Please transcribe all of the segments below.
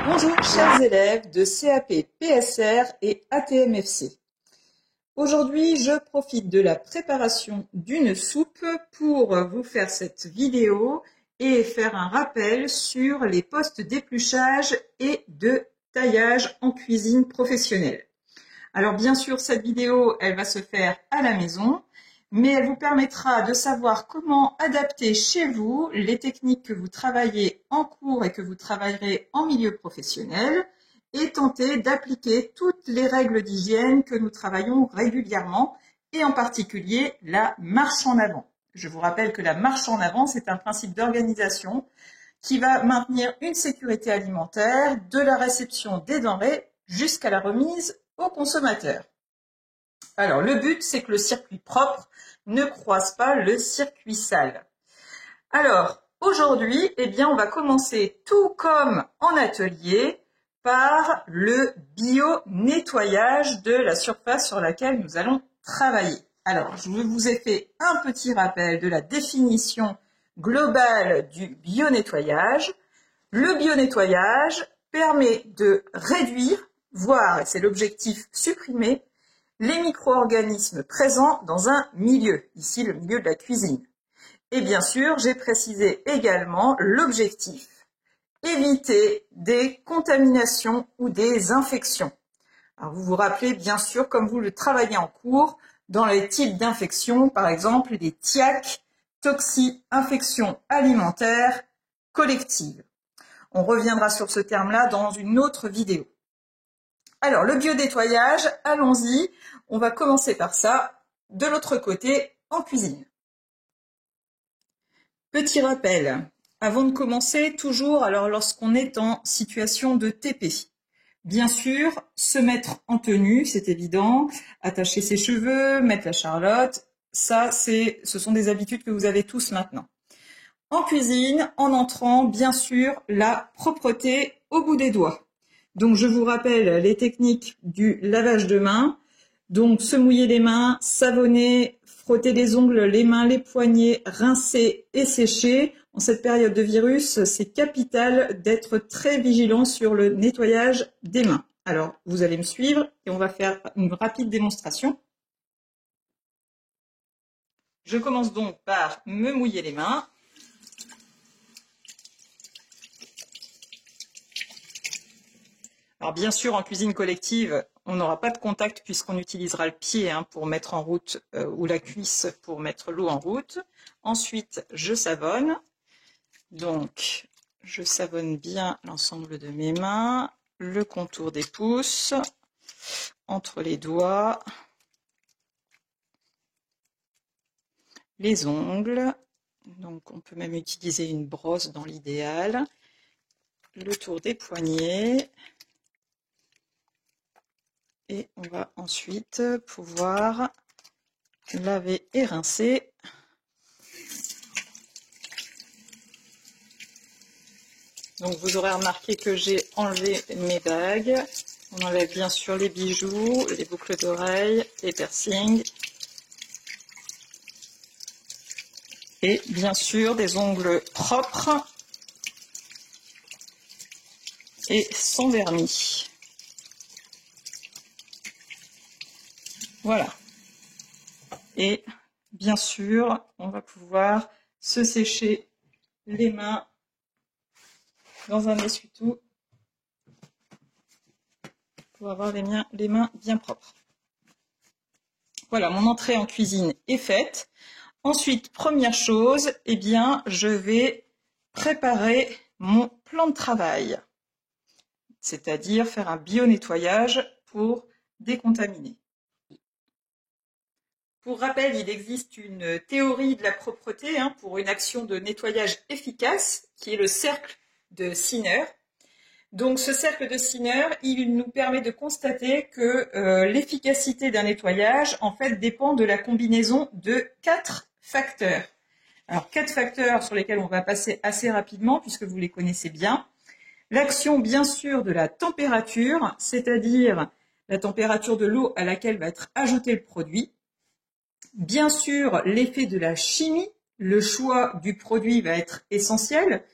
Bonjour chers élèves de CAP PSR et ATMFC. Aujourd'hui, je profite de la préparation d'une soupe pour vous faire cette vidéo et faire un rappel sur les postes d'épluchage et de taillage en cuisine professionnelle. Alors bien sûr, cette vidéo, elle va se faire à la maison, mais elle vous permettra de savoir comment adapter chez vous les techniques que vous travaillez en cours et que vous travaillerez en milieu professionnel et tenter d'appliquer toutes les règles d'hygiène que nous travaillons régulièrement et en particulier la marche en avant. Je vous rappelle que la marche en avant, c'est un principe d'organisation qui va maintenir une sécurité alimentaire de la réception des denrées jusqu'à la remise au consommateur. Alors, le but, c'est que le circuit propre ne croise pas le circuit sale. Alors, aujourd'hui, eh bien, on va commencer tout comme en atelier par le bio-nettoyage de la surface sur laquelle nous allons travailler. Alors, je vous ai fait un petit rappel de la définition globale du bio-nettoyage. Le bio-nettoyage permet de réduire, voire, et c'est l'objectif, supprimer, les micro-organismes présents dans un milieu, ici le milieu de la cuisine. Et bien sûr, j'ai précisé également l'objectif, éviter des contaminations ou des infections. Alors vous vous rappelez bien sûr, comme vous le travaillez en cours, dans les types d'infections, par exemple les TIAC, toxi-infections alimentaires collectives. On reviendra sur ce terme-là dans une autre vidéo. Alors, le bio-nettoyage, allons-y. On va commencer par ça, de l'autre côté, en cuisine. Petit rappel, avant de commencer, toujours, alors lorsqu'on est en situation de TP, bien sûr, se mettre en tenue, c'est évident, attacher ses cheveux, mettre la charlotte, ça, ce sont des habitudes que vous avez tous maintenant. En cuisine, en entrant, bien sûr, la propreté au bout des doigts. Donc, je vous rappelle les techniques du lavage de mains. Donc, se mouiller les mains, savonner, frotter les ongles, les mains, les poignets, rincer et sécher. En cette période de virus, c'est capital d'être très vigilant sur le nettoyage des mains. Alors, vous allez me suivre et on va faire une rapide démonstration. Je commence donc par me mouiller les mains. Alors bien sûr, en cuisine collective, on n'aura pas de contact puisqu'on utilisera le pied pour mettre en route ou la cuisse pour mettre l'eau en route. Ensuite, je savonne. Donc, je savonne bien l'ensemble de mes mains, le contour des pouces, entre les doigts, les ongles. Donc, on peut même utiliser une brosse dans l'idéal. Le tour des poignets. Et on va ensuite pouvoir laver et rincer. Donc vous aurez remarqué que j'ai enlevé mes bagues. On enlève bien sûr les bijoux, les boucles d'oreilles, les piercings. Et bien sûr des ongles propres et sans vernis. Voilà. Et bien sûr, on va pouvoir se sécher les mains dans un essuie-tout pour avoir les mains bien propres. Voilà, mon entrée en cuisine est faite. Ensuite, première chose, eh bien, je vais préparer mon plan de travail, c'est-à-dire faire un bio-nettoyage pour décontaminer. Pour rappel, il existe une théorie de la propreté pour une action de nettoyage efficace, qui est le cercle de Sinner. Donc ce cercle de Sinner, il nous permet de constater que l'efficacité d'un nettoyage, en fait, dépend de la combinaison de 4 facteurs. Alors 4 facteurs sur lesquels on va passer assez rapidement, puisque vous les connaissez bien. L'action, bien sûr, de la température, c'est-à-dire la température de l'eau à laquelle va être ajouté le produit. Bien sûr, l'effet de la chimie le choix du produit va être essentiel.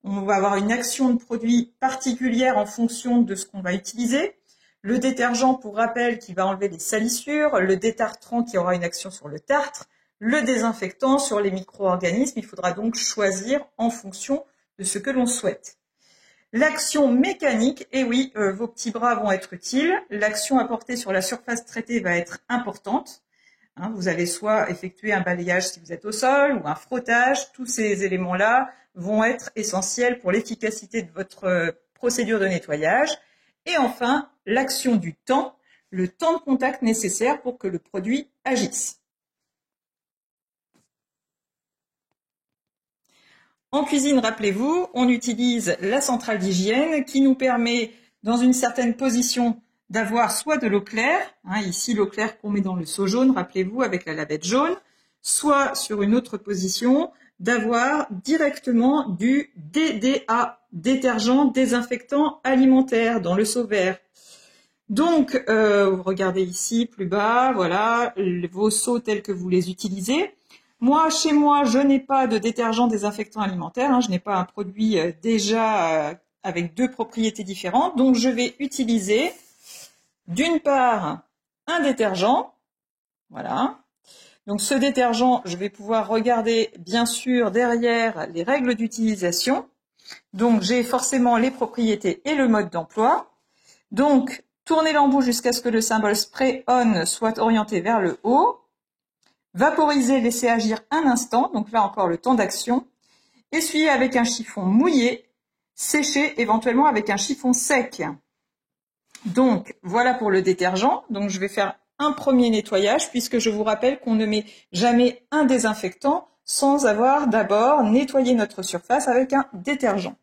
On va avoir une action de produit particulière en fonction de ce qu'on va utiliser. Le détergent, pour rappel, qui va enlever les salissures, le détartrant qui aura une action sur le tartre, le désinfectant sur les micro-organismes. Il faudra donc choisir en fonction de ce que l'on souhaite. L'action mécanique, et oui, vos petits bras vont être utiles. L'action apportée sur la surface traitée va être importante. Hein, vous allez soit effectuer un balayage si vous êtes au sol ou un frottage. Tous ces éléments-là vont être essentiels pour l'efficacité de votre procédure de nettoyage. Et enfin, l'action du temps, le temps de contact nécessaire pour que le produit agisse. En cuisine, rappelez-vous, on utilise la centrale d'hygiène qui nous permet, dans une certaine position, d'avoir soit de l'eau claire, hein, ici l'eau claire qu'on met dans le seau jaune, rappelez-vous, avec la lavette jaune, soit sur une autre position, d'avoir directement du DDA, détergent désinfectant alimentaire, dans le seau vert. Donc, regardez ici, plus bas, voilà, vos seaux tels que vous les utilisez. Moi, chez moi, je n'ai pas de détergent désinfectant alimentaire, hein, je n'ai pas un produit déjà avec deux propriétés différentes, donc je vais utiliser d'une part un détergent, voilà. Donc ce détergent, je vais pouvoir regarder bien sûr derrière les règles d'utilisation. Donc j'ai forcément les propriétés et le mode d'emploi. Donc tournez l'embout jusqu'à ce que le symbole Spray On soit orienté vers le haut. Vaporiser, laisser agir un instant, donc là encore le temps d'action. Essuyer avec un chiffon mouillé, sécher éventuellement avec un chiffon sec. Donc voilà pour le détergent. Donc je vais faire un premier nettoyage puisque je vous rappelle qu'on ne met jamais un désinfectant sans avoir d'abord nettoyé notre surface avec un détergent.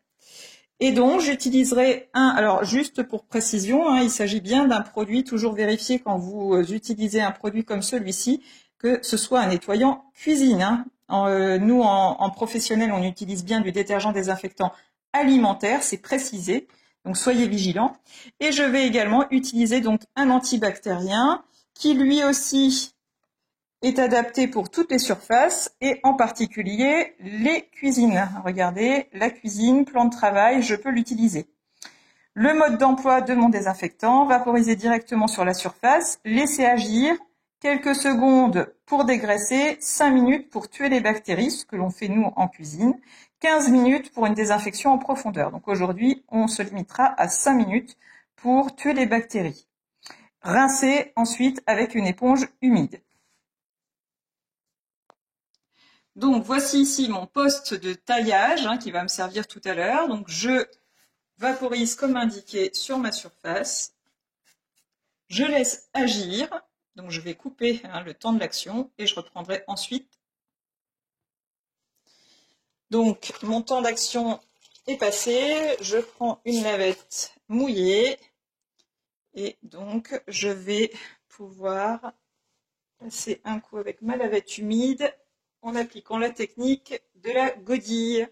Et donc j'utiliserai alors juste pour précision, hein, il s'agit bien d'un produit, toujours vérifier quand vous utilisez un produit comme celui-ci, que ce soit un nettoyant cuisine. Hein. Nous, en professionnel, on utilise bien du détergent désinfectant alimentaire, c'est précisé, donc soyez vigilants. Et je vais également utiliser donc un antibactérien qui lui aussi est adapté pour toutes les surfaces et en particulier les cuisines. Regardez, la cuisine, plan de travail, je peux l'utiliser. Le mode d'emploi de mon désinfectant, vaporiser directement sur la surface, laisser agir, quelques secondes pour dégraisser, 5 minutes pour tuer les bactéries, ce que l'on fait nous en cuisine, 15 minutes pour une désinfection en profondeur. Donc aujourd'hui, on se limitera à 5 minutes pour tuer les bactéries. Rincer ensuite avec une éponge humide. Donc voici ici mon poste de taillage hein, qui va me servir tout à l'heure. Donc je vaporise comme indiqué sur ma surface. Je laisse agir. Donc je vais couper hein, le temps de l'action et je reprendrai ensuite. Donc mon temps d'action est passé. Je prends une lavette mouillée et donc je vais pouvoir passer un coup avec ma lavette humide en appliquant la technique de la godille.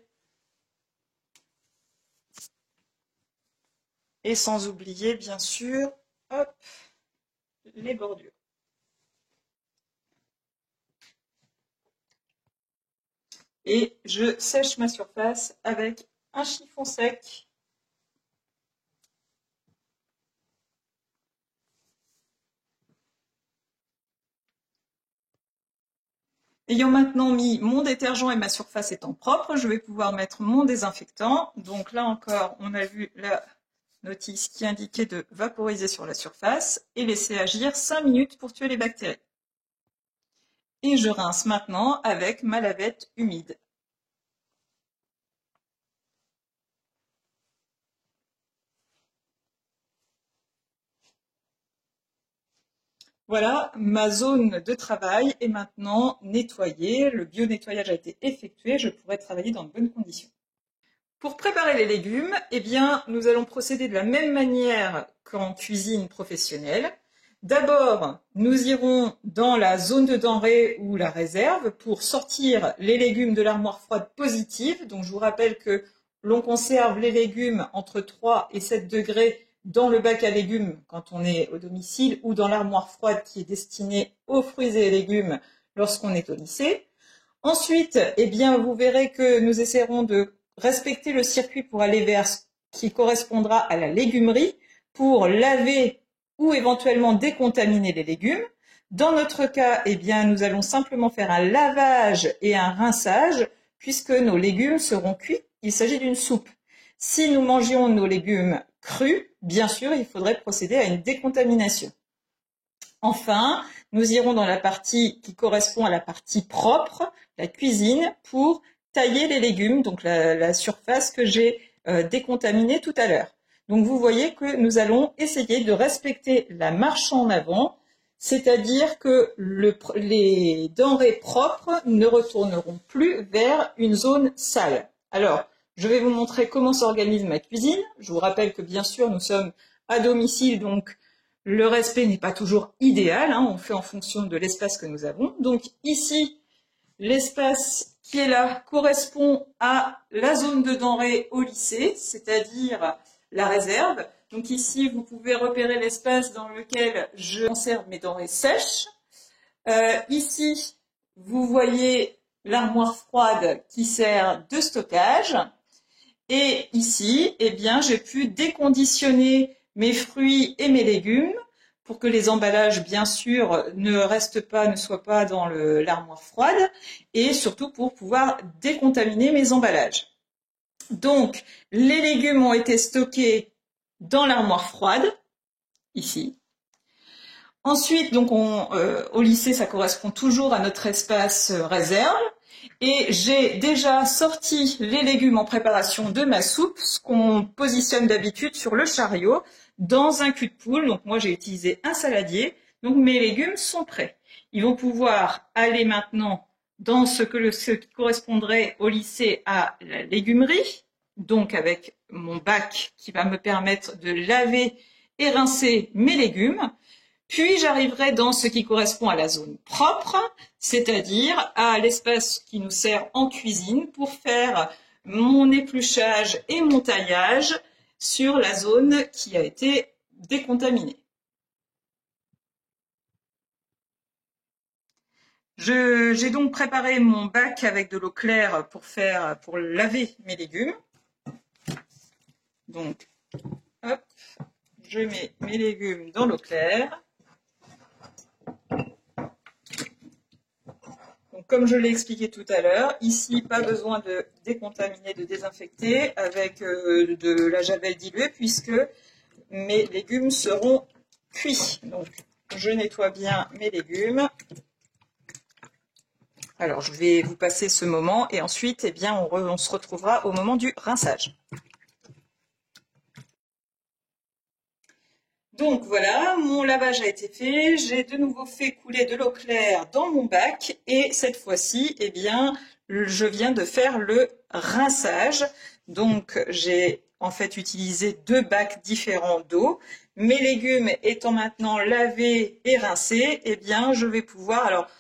Et sans oublier, bien sûr, hop, les bordures. Et je sèche ma surface avec un chiffon sec. Ayant maintenant mis mon détergent et ma surface étant propre, je vais pouvoir mettre mon désinfectant. Donc là encore, on a vu la notice qui indiquait de vaporiser sur la surface et laisser agir 5 minutes pour tuer les bactéries. Et je rince maintenant avec ma lavette humide. Voilà, ma zone de travail est maintenant nettoyée. Le bio-nettoyage a été effectué. Je pourrai travailler dans de bonnes conditions. Pour préparer les légumes, eh bien, nous allons procéder de la même manière qu'en cuisine professionnelle. D'abord, nous irons dans la zone de denrée ou la réserve pour sortir les légumes de l'armoire froide positive. Donc, je vous rappelle que l'on conserve les légumes entre 3 et 7 degrés dans le bac à légumes quand on est au domicile ou dans l'armoire froide qui est destinée aux fruits et légumes lorsqu'on est au lycée. Ensuite, eh bien, vous verrez que nous essaierons de respecter le circuit pour aller vers ce qui correspondra à la légumerie pour laver ou éventuellement décontaminer les légumes. Dans notre cas, eh bien, nous allons simplement faire un lavage et un rinçage puisque nos légumes seront cuits. Il s'agit d'une soupe. Si nous mangions nos légumes crus, bien sûr, il faudrait procéder à une décontamination. Enfin, nous irons dans la partie qui correspond à la partie propre, la cuisine, pour tailler les légumes, donc la surface que j'ai décontaminée tout à l'heure. Donc vous voyez que nous allons essayer de respecter la marche en avant, c'est-à-dire que les denrées propres ne retourneront plus vers une zone sale. Alors, je vais vous montrer comment s'organise ma cuisine. Je vous rappelle que bien sûr, nous sommes à domicile, donc le respect n'est pas toujours idéal, hein, on fait en fonction de l'espace que nous avons. Donc ici, l'espace qui est là correspond à la zone de denrées au lycée, c'est-à-dire la réserve. Donc ici, vous pouvez repérer l'espace dans lequel je conserve mes denrées sèches. Ici, vous voyez l'armoire froide qui sert de stockage. Et ici, eh bien, j'ai pu déconditionner mes fruits et mes légumes pour que les emballages, bien sûr, ne soient pas dans l'armoire froide et surtout pour pouvoir décontaminer mes emballages. Donc, les légumes ont été stockés dans l'armoire froide, ici. Ensuite, donc au lycée, ça correspond toujours à notre espace réserve. Et j'ai déjà sorti les légumes en préparation de ma soupe, ce qu'on positionne d'habitude sur le chariot, dans un cul de poule. Donc moi, j'ai utilisé un saladier. Donc mes légumes sont prêts. Ils vont pouvoir aller maintenant dans ce qui correspondrait au lycée à la légumerie, donc avec mon bac qui va me permettre de laver et rincer mes légumes. Puis j'arriverai dans ce qui correspond à la zone propre, c'est-à-dire à l'espace qui nous sert en cuisine pour faire mon épluchage et mon taillage sur la zone qui a été décontaminée. J'ai donc préparé mon bac avec de l'eau claire pour laver mes légumes. Donc, hop, je mets mes légumes dans l'eau claire. Donc, comme je l'ai expliqué tout à l'heure, ici, pas besoin de décontaminer, de désinfecter avec de la javel diluée puisque mes légumes seront cuits. Donc, je nettoie bien mes légumes. Alors, je vais vous passer ce moment et ensuite, eh bien, on se retrouvera au moment du rinçage. Donc voilà, mon lavage a été fait, j'ai de nouveau fait couler de l'eau claire dans mon bac et cette fois-ci, eh bien, je viens de faire le rinçage. Donc j'ai en fait utilisé 2 bacs différents d'eau. Mes légumes étant maintenant lavés et rincés, eh bien, je vais pouvoir, alors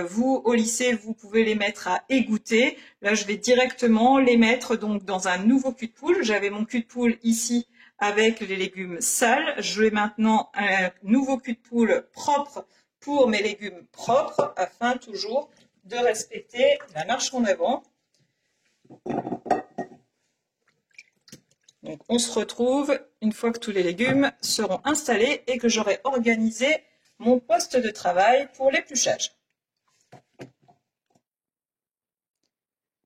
vous au lycée, vous pouvez les mettre à égoutter. Là, je vais directement les mettre donc dans un nouveau cul de poule. J'avais mon cul de poule ici avec les légumes sales. Je vais maintenant un nouveau cul de poule propre pour mes légumes propres afin toujours de respecter la marche en avant. Donc on se retrouve une fois que tous les légumes seront installés et que j'aurai organisé mon poste de travail pour l'épluchage.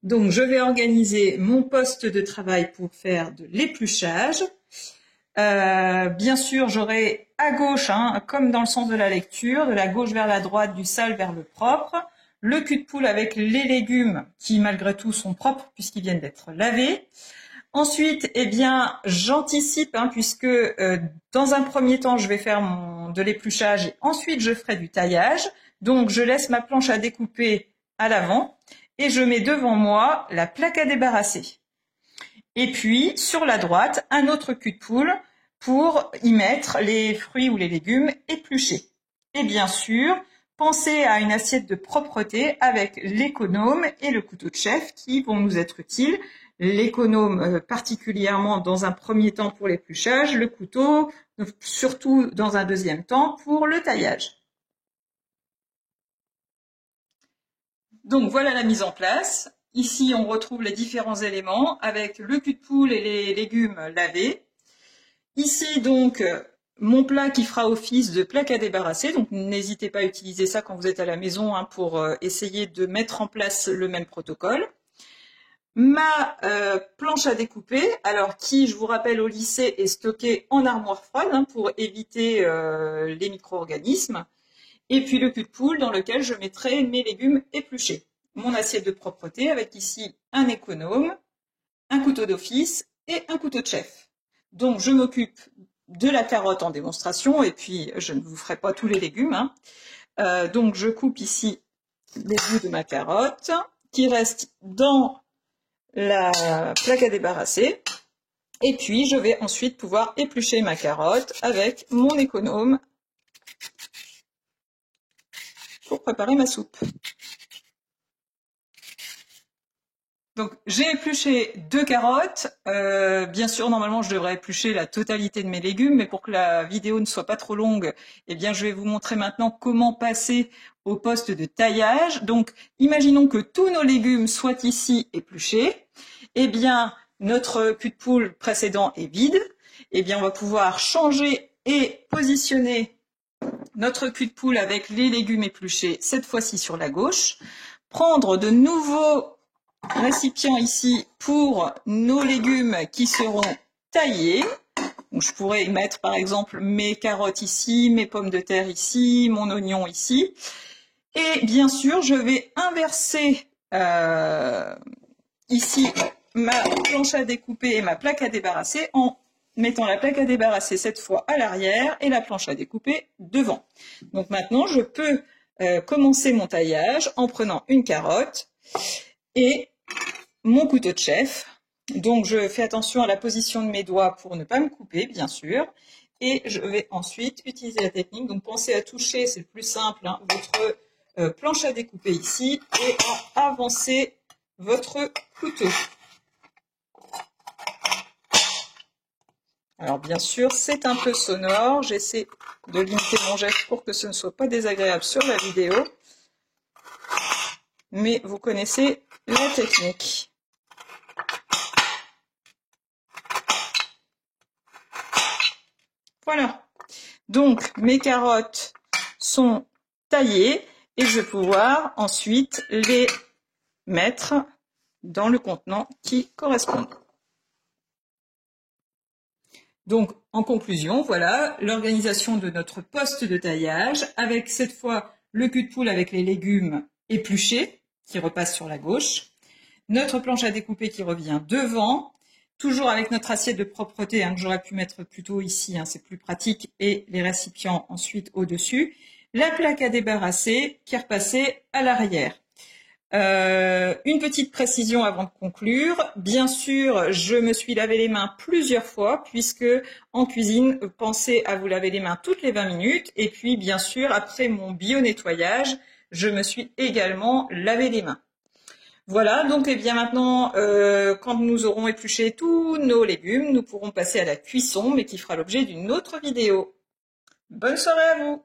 Donc je vais organiser mon poste de travail pour faire de l'épluchage. Bien sûr, j'aurai à gauche, hein, comme dans le sens de la lecture, de la gauche vers la droite, du sale vers le propre, le cul de poule avec les légumes qui malgré tout sont propres puisqu'ils viennent d'être lavés. Ensuite, eh bien, j'anticipe hein, puisque dans un premier temps, je vais faire de l'épluchage et ensuite je ferai du taillage. Donc, je laisse ma planche à découper à l'avant et je mets devant moi la plaque à débarrasser. Et puis, sur la droite, un autre cul de poule pour y mettre les fruits ou les légumes épluchés. Et bien sûr, pensez à une assiette de propreté avec l'économe et le couteau de chef qui vont nous être utiles. L'économe particulièrement dans un premier temps pour l'épluchage, le couteau surtout dans un deuxième temps pour le taillage. Donc voilà la mise en place. Ici, on retrouve les différents éléments avec le cul de poule et les légumes lavés. Ici, donc, mon plat qui fera office de plaque à débarrasser. Donc, n'hésitez pas à utiliser ça quand vous êtes à la maison hein, pour essayer de mettre en place le même protocole. Ma planche à découper, alors qui, je vous rappelle, au lycée est stockée en armoire froide hein, pour éviter les micro-organismes. Et puis le cul de poule dans lequel je mettrai mes légumes épluchés. Mon assiette de propreté avec ici un économe, un couteau d'office et un couteau de chef. Donc je m'occupe de la carotte en démonstration et puis je ne vous ferai pas tous les légumes. Hein. Donc je coupe ici les bouts de ma carotte qui restent dans la plaque à débarrasser. Et puis je vais ensuite pouvoir éplucher ma carotte avec mon économe pour préparer ma soupe. Donc j'ai épluché 2 carottes. Bien sûr, normalement, je devrais éplucher la totalité de mes légumes, mais pour que la vidéo ne soit pas trop longue, eh bien, je vais vous montrer maintenant comment passer au poste de taillage. Donc, imaginons que tous nos légumes soient ici épluchés. Eh bien, notre cul de poule précédent est vide. Eh bien, on va pouvoir changer et positionner notre cul de poule avec les légumes épluchés, cette fois-ci sur la gauche. Prendre de nouveaux récipients ici pour nos légumes qui seront taillés. Donc, je pourrais mettre par exemple mes carottes ici, mes pommes de terre ici, mon oignon ici. Et bien sûr, je vais inverser ici ma planche à découper et ma plaque à débarrasser en mettant la plaque à débarrasser cette fois à l'arrière et la planche à découper devant. Donc maintenant, je peux commencer mon taillage en prenant une carotte et mon couteau de chef. Donc je fais attention à la position de mes doigts pour ne pas me couper, bien sûr. Et je vais ensuite utiliser la technique. Donc pensez à toucher, c'est le plus simple, hein, votre planche à découper ici et à avancer votre couteau. Alors bien sûr, c'est un peu sonore. J'essaie de limiter mon geste pour que ce ne soit pas désagréable sur la vidéo. Mais vous connaissez la technique. Voilà. Donc mes carottes sont taillées et je vais pouvoir ensuite les mettre dans le contenant qui correspond. Donc, en conclusion, voilà l'organisation de notre poste de taillage avec cette fois le cul de poule avec les légumes épluchés qui repasse sur la gauche, notre planche à découper qui revient devant, toujours avec notre assiette de propreté hein, que j'aurais pu mettre plutôt ici, hein, c'est plus pratique, et les récipients ensuite au-dessus, la plaque à débarrasser qui est repassée à l'arrière. Une petite précision avant de conclure. Bien sûr, je me suis lavé les mains plusieurs fois puisque en cuisine, pensez à vous laver les mains toutes les 20 minutes. Et puis, bien sûr, après mon bio-nettoyage, je me suis également lavé les mains. Voilà, donc eh bien maintenant, quand nous aurons épluché tous nos légumes, nous pourrons passer à la cuisson, mais qui fera l'objet d'une autre vidéo. Bonne soirée à vous!